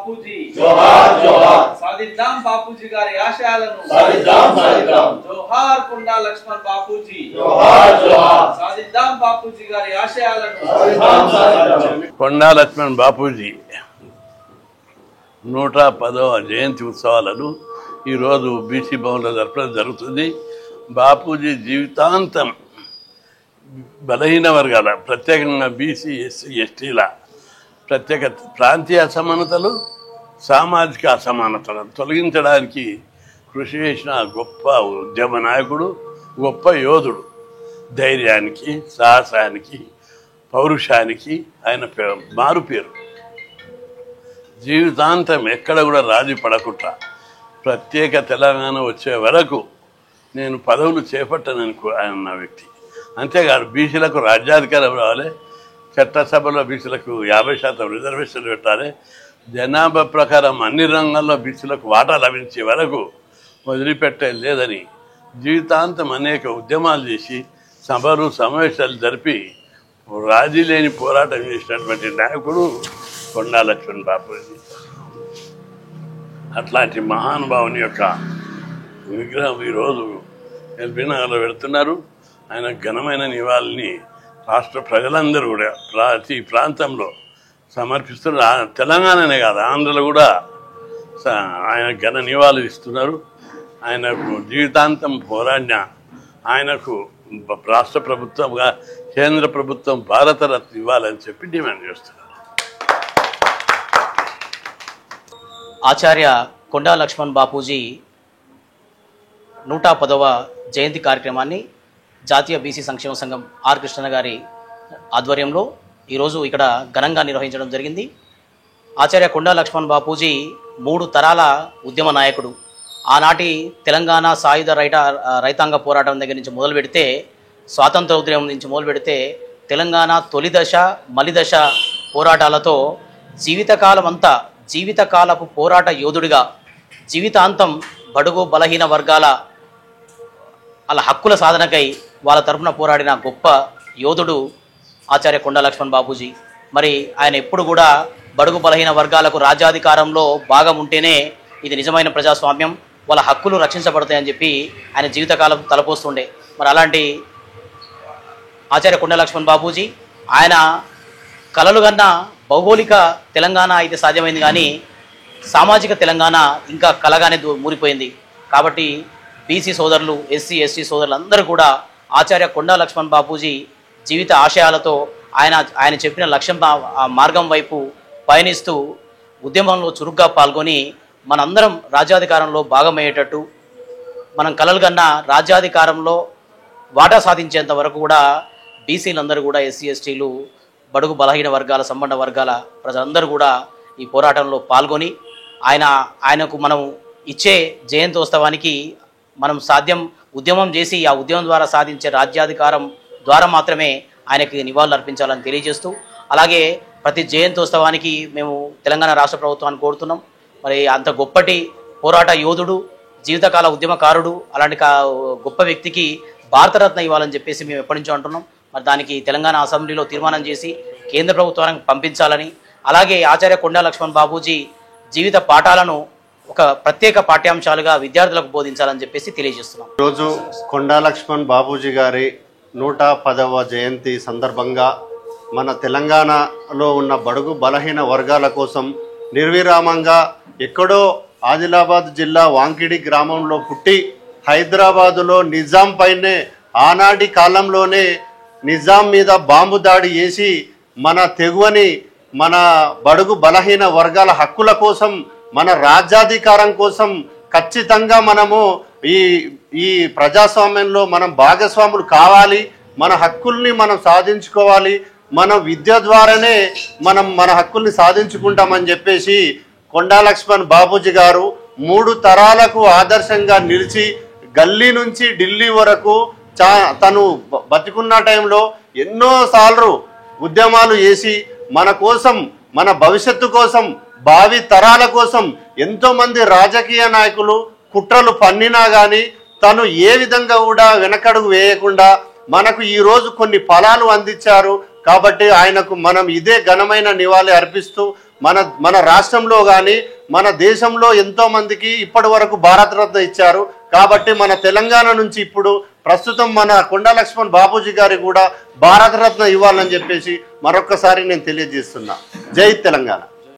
బాపూజీ జోహార్ జోహార్ సాధిద్దాం బాపూజీ గారి ఆశయాలను సాధిద్దాం సాధిద్దాం జోహార్ కొండా లక్ష్మణ్ బాపూజీ జోహార్ జోహార్ సాధిద్దాం బాపూజీ గారి ఆశయాలను సాధిద్దాం సాధిద్దాం కొండా లక్ష్మణ్ బాపూజీ 110వ జయంతి ఉత్సవాలను ఈరోజు బీసీ భవన్లో జరపడం జరుగుతుంది. బాపూజీ జీవితాంతం బలహీన వర్గాల, ప్రత్యేకంగా బీసీ ఎస్సీ ఎస్టీల ప్రత్యేక ప్రాంతీయ అసమానతలు, సామాజిక అసమానతలను తొలగించడానికి కృషి చేసిన గొప్ప ఉద్యమ నాయకుడు, గొప్ప యోధుడు. ధైర్యానికి, సాహసానికి, పౌరుషానికి ఆయన మారు పేరు. జీవితాంతం ఎక్కడ కూడా రాజీ పడకుండా ప్రత్యేక తెలంగాణ వచ్చే వరకు నేను పదవులు చేపట్టనని అన్న వ్యక్తి. అంతేకాదు బీసీలకు రాజ్యాధికారం రావాలి, చట్టసభలో బీసీలకు 50% రిజర్వేషన్లు పెట్టాలి, జనాభా ప్రకారం అన్ని రంగాల్లో బీసీలకు వాటా లభించే వరకు వదిలిపెట్టే లేదని జీవితాంతం అనేక ఉద్యమాలు చేసి సభలు సమావేశాలు జరిపి రాజీ లేని పోరాటం చేసినటువంటి నాయకుడు కొండా లక్ష్మణ్ బాపూజీ. అట్లాంటి మహానుభావుని యొక్క విగ్రహం ఈరోజు ఎల్బీనగర్లో పెడుతున్నారు. ఆయన ఘనమైన నివాళిని రాష్ట్ర ప్రజలందరూ కూడా ప్రతి ప్రాంతంలో సమర్పిస్తున్నారు. తెలంగాణనే కాదు, ఆంధ్రలో కూడా ఆయన ఘన నివాళులు ఇస్తున్నారు. ఆయనకు జీవితాంతం పోరాడిన ఆయనకు రాష్ట్ర ప్రభుత్వంగా కేంద్ర ప్రభుత్వం భారతరత్న ఇవ్వాలని చెప్పి డిమాండ్ చేస్తున్నారు. ఆచార్య కొండా లక్ష్మణ్ బాపూజీ 110వ జయంతి కార్యక్రమాన్ని జాతీయ బీసీ సంక్షేమ సంఘం ఆర్ కృష్ణ గారి ఆధ్వర్యంలో ఈరోజు ఇక్కడ ఘనంగా నిర్వహించడం జరిగింది. ఆచార్య కొండా లక్ష్మణ్ బాపూజీ 3 తరాల ఉద్యమ నాయకుడు. ఆనాటి తెలంగాణ సాయుధ రైతాంగ పోరాటం దగ్గర నుంచి మొదలు పెడితే, స్వాతంత్ర ఉద్యమం నుంచి మొదలు పెడితే తెలంగాణ తొలి దశ మలి దశ పోరాటాలతో జీవితకాలపు పోరాట యోధుడిగా జీవితాంతం బడుగు బలహీన వర్గాల వాళ్ళ హక్కుల సాధనకై వాళ్ళ తరఫున పోరాడిన గొప్ప యోధుడు ఆచార్య కొండా లక్ష్మణ్ బాపూజీ. మరి ఆయన ఎప్పుడు కూడా బడుగు బలహీన వర్గాలకు రాజ్యాధికారంలో భాగం ఉంటేనే ఇది నిజమైన ప్రజాస్వామ్యం, వాళ్ళ హక్కులు రక్షించబడతాయని చెప్పి ఆయన జీవితకాలం తలపోస్తుండే. మరి అలాంటి ఆచార్య కొండా లక్ష్మణ్ బాపూజీ ఆయన కలలు కన్నా భౌగోళిక తెలంగాణ అయితే సాధ్యమైంది, కానీ సామాజిక తెలంగాణ ఇంకా కలగానే మూరిపోయింది. కాబట్టి బీసీ సోదరులు, ఎస్సీ ఎస్టీ సోదరులు అందరూ కూడా ఆచార్య కొండా లక్ష్మణ్ బాపూజీ జీవిత ఆశయాలతో ఆయన చెప్పిన లక్ష్యం మార్గం వైపు పయనిస్తూ ఉద్యమంలో చురుగ్గా పాల్గొని మనందరం రాజ్యాధికారంలో భాగమయ్యేటట్టు, మనం కలలు కన్నా రాజ్యాధికారంలో వాటా సాధించేంత వరకు కూడా బీసీలందరూ కూడా, ఎస్సీ ఎస్టీలు, బడుగు బలహీన వర్గాల, సంబంధ వర్గాల ప్రజలందరూ కూడా ఈ పోరాటంలో పాల్గొని ఆయనకు మనం ఇచ్చే జయంతోత్సవానికి మనం ఉద్యమం చేసి ఆ ఉద్యమం ద్వారా సాధించే రాజ్యాధికారం ద్వారా మాత్రమే ఆయనకి నివాళులు అర్పించాలని తెలియజేస్తూ, అలాగే ప్రతి జయంతోత్సవానికి మేము తెలంగాణ రాష్ట్ర ప్రభుత్వాన్ని కోరుతున్నాం. మరి అంత గొప్పటి పోరాట యోధుడు, జీవితకాల ఉద్యమకారుడు, అలాంటి గొప్ప వ్యక్తికి భారతరత్న ఇవ్వాలని చెప్పేసి మేము ఎప్పటి నుంచో అంటున్నాం. మరి దానికి తెలంగాణ అసెంబ్లీలో తీర్మానం చేసి కేంద్ర ప్రభుత్వానికి పంపించాలని, అలాగే ఆచార్య కొండా లక్ష్మణ్ బాపూజీ జీవిత పాఠాలను ఒక ప్రత్యేక పాఠ్యాంశాలుగా విద్యార్థులకు బోధించాలని చెప్పేసి తెలియజేస్తున్నాం. ఈరోజు కొండా లక్ష్మణ్ బాపూజీ గారి 110వ జయంతి సందర్భంగా మన తెలంగాణలో ఉన్న బడుగు బలహీన వర్గాల కోసం నిర్విరామంగా ఎక్కడో ఆదిలాబాద్ జిల్లా వాంకిడి గ్రామంలో పుట్టి హైదరాబాదులో నిజాం పైనే ఆనాటి కాలంలోనే నిజాం మీద బాంబు దాడి చేసి మన తెగువని, మన బడుగు బలహీన వర్గాల హక్కుల కోసం, మన రాజ్యాధికారం కోసం ఖచ్చితంగా మనము ఈ ప్రజాస్వామ్యంలో మనం భాగస్వాములు కావాలి, మన హక్కుల్ని మనం సాధించుకోవాలి, మన విద్య ద్వారానే మనం మన హక్కుల్ని సాధించుకుంటామని చెప్పేసి కొండా లక్ష్మణ్ బాపూజీ గారు 3 తరాలకు ఆదర్శంగా నిలిచి గల్లీ నుంచి ఢిల్లీ వరకు తను బతికున్న టైంలో ఎన్నోసార్లు ఉద్యమాలు చేసి మన కోసం, మన భవిష్యత్తు కోసం, భావి తరాల కోసం ఎంతోమంది రాజకీయ నాయకులు కుట్రలు పన్నినా కానీ తను ఏ విధంగా కూడా వెనకడుగు వేయకుండా మనకు ఈరోజు కొన్ని ఫలాలు అందించారు. కాబట్టి ఆయనకు మనం ఇదే ఘనమైన నివాళి అర్పిస్తూ మన రాష్ట్రంలో కానీ మన దేశంలో ఎంతో మందికి ఇప్పటి వరకు భారతరత్న ఇచ్చారు. కాబట్టి మన తెలంగాణ నుంచి ఇప్పుడు ప్రస్తుతం మన కొండా లక్ష్మణ్ బాపూజీ గారి కూడా భారతరత్న ఇవ్వాలని చెప్పేసి మరొక్కసారి నేను తెలియజేస్తున్నా. జై తెలంగాణ.